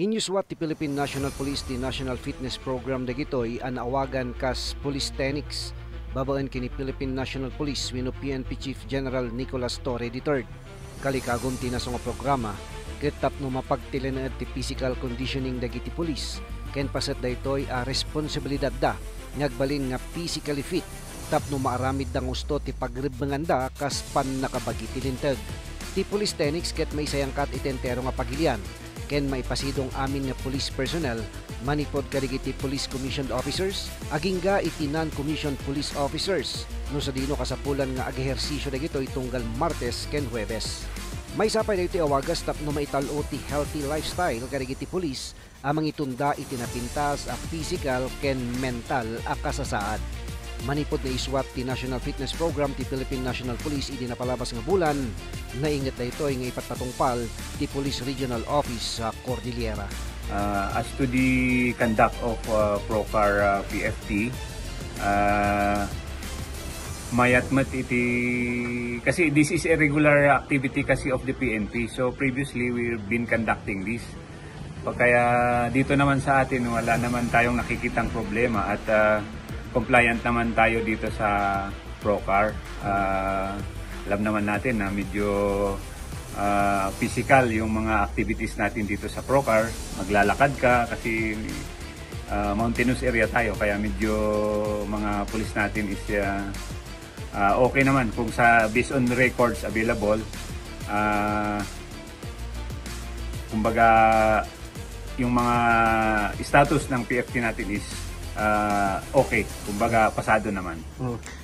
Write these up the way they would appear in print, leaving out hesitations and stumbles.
Inyuswat ti Philippine National Police ti National Fitness Program dagitoy anawagan kas Police Tenix babaan kini Philippine National Police wenno PNP Chief General Nicolas Torre III. Kalikagom ti naso nga programa ket tapno mapagtilenaed ti physical conditioning dagiti pulis ken paset daytoy a responsibilidad da ngagbalin nga physically fit tapno maaramid da gusto ti pagrebengan da kas pan nakabagi ti linteg. Ti Police Tenix ket may sayangkat itentero nga pagilian ken maipasidong amin nga police personnel manipod kadagiti police commissioned officers agingga iti non-commissioned police officers no sa dino kasapulan nga ag-ehersisyo dagitoy tunggal Martes ken Huwebes. May sapay dagiti awagas tapno maitalo ti healthy lifestyle kadagiti police amang itunda iti napintas a physical ken mental a kasasaad. Manipod na iswat ti National Fitness Program ti Philippine National Police idi napalabas nga bulan naingat na ito nga ipatpatungpal ti Police Regional Office sa Cordillera. As to the conduct of PROCAR PFT, mayatmat iti kasi this is a regular activity kasi of the PNP, so previously we've been conducting this. Kaya dito naman sa atin wala naman tayong nakikitang problema at compliant naman tayo dito sa PROCAR. Alam naman natin na medyo physical yung mga activities natin dito sa PROCAR. Maglalakad ka kasi mountainous area tayo kaya medyo mga police natin is okay naman kung sa based on records available. Kumbaga yung mga status ng PFT natin is okay, kumbaga pasado naman.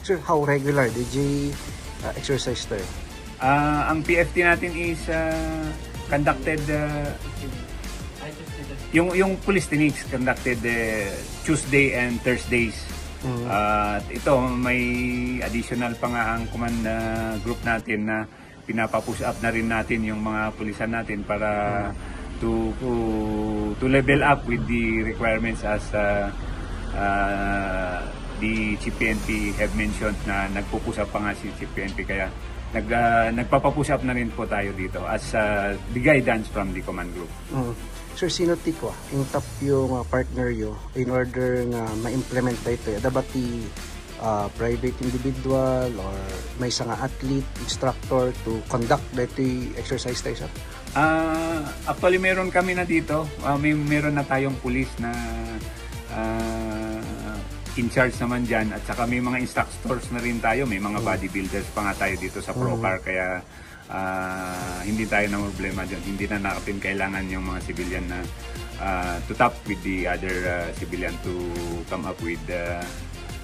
Sir, how regular did you exercise there? Ang PFT natin is conducted yung police techniques conducted Tuesday and Thursdays. Ito may additional pa nga ang command group natin na pinapapush up na rin natin yung mga pulisan natin para to level up with the requirements as the Chief PNP have mentioned na nagpupush up pa nga si Chief PNP kaya nagpapapush up na rin po tayo dito as the guidance from the command group. Sir, sino tikwa yung top yung partner yo in order nga ma-implement ito? Dapat ti private individual or may isang athlete, instructor to conduct dito exercise tayo, sir? Actually meron kami na dito, meron na tayong police na in charge naman dyan at saka may mga instructors na rin tayo, may mga bodybuilders pa nga tayo dito sa PROCAR kaya hindi tayo na problema dyan, hindi na natin kailangan yung mga civilian na to top with the other civilian to come up with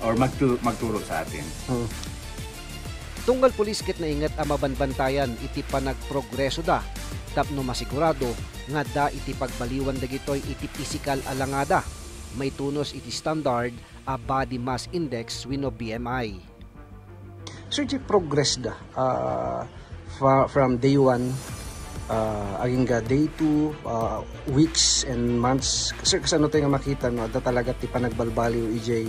or magturo sa atin. Tunggal pulis ket naingat ang mabanbantayan iti panagprogreso da tapno masigurado nga da iti pagbaliwan dagitoy iti physical alangada may tunos iti standard a body mass index wenno BMI. Sir, di progress da from day 1 agingga day 2 weeks and months. Sir, kasano tayo nga makita no da talaga ti panagbalbaliw ijay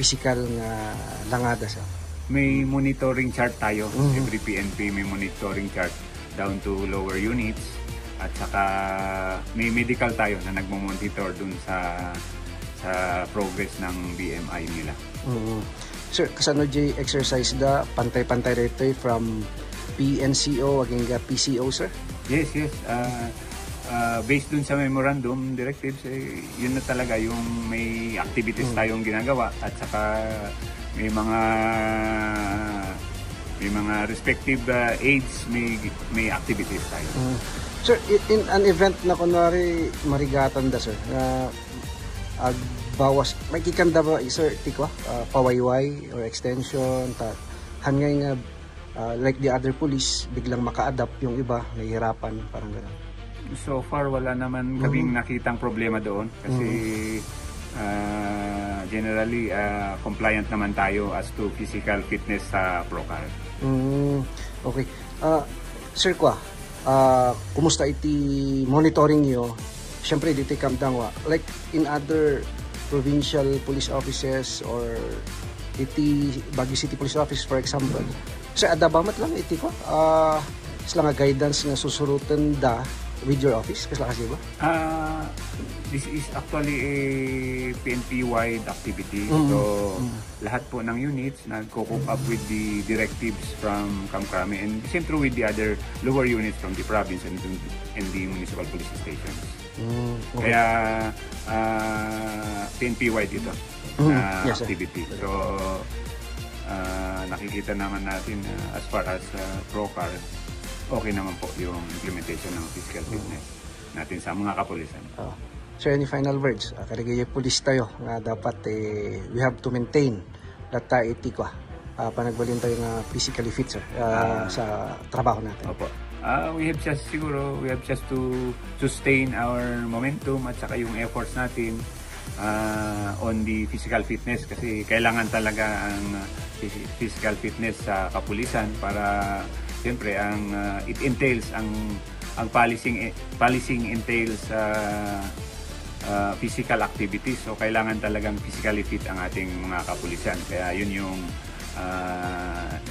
physical nga langada sa may monitoring chart tayo. Every PNP may monitoring chart down to lower units at saka may medical tayo na nagmo-monitor dun sa progress ng BMI nila. Sir, kasano jay exercise da pantay-pantay rito from PNCO aging PCO, sir? Yes. Based dun sa memorandum directives, yun na talaga yung may activities tayong ginagawa at saka may mga respective aids, may activities tayo. Sir, in an event na kunwari marigatan da, sir, na bawas, may kikanda ba, sir, tikwa, pawayway or extension, hanggang nga like the other police, biglang maka-adapt yung iba, nahihirapan, parang gano'n. So far, wala naman kaming nakitang problema doon kasi generally, compliant naman tayo as to physical fitness sa PROCAR. Okay. Sir, kumusta iti monitoring nyo? Siyempre, dito kamdang like in other provincial police offices or iti Baguio City Police Office, for example. Sir, adabamat lang iti ko. Isla nga guidance nga susurutan da with your office? Kasla kasi ba? This is actually a PNP-wide activity. So, lahat po ng units nagko-cope up with the directives from Kamkrami, and same true with the other lower units from the province and the municipal police stations. Okay. Kaya PNP-wide ito na Yes, sir. activity. So, nakikita naman natin as far as PROCAR, okay naman po yung implementation ng physical fitness natin sa mga kapulisan. So any final words? Karigay pulis tayo nga dapat we have to maintain that etika panagbalin tayo nga physically fit, sir, sa trabaho natin. Opo. We have just to sustain our momentum at saka yung efforts natin on the physical fitness, kasi kailangan talaga ang physical fitness sa kapulisan para siyempre it entails ang policing entails physical activities, so kailangan talagang physically fit ang ating mga kapulisan. Kaya yun yung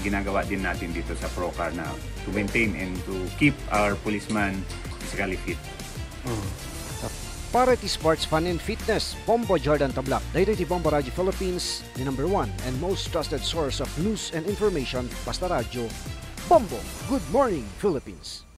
ginagawa din natin dito sa PROCAR na to maintain and to keep our policemen physically fit. Para iti sports, fun and fitness, Bombo Jordan Tablak, dahil iti Bombo Radio Philippines, the #1 and most trusted source of news and information, basta radyo, Bombo. Good morning, Philippines!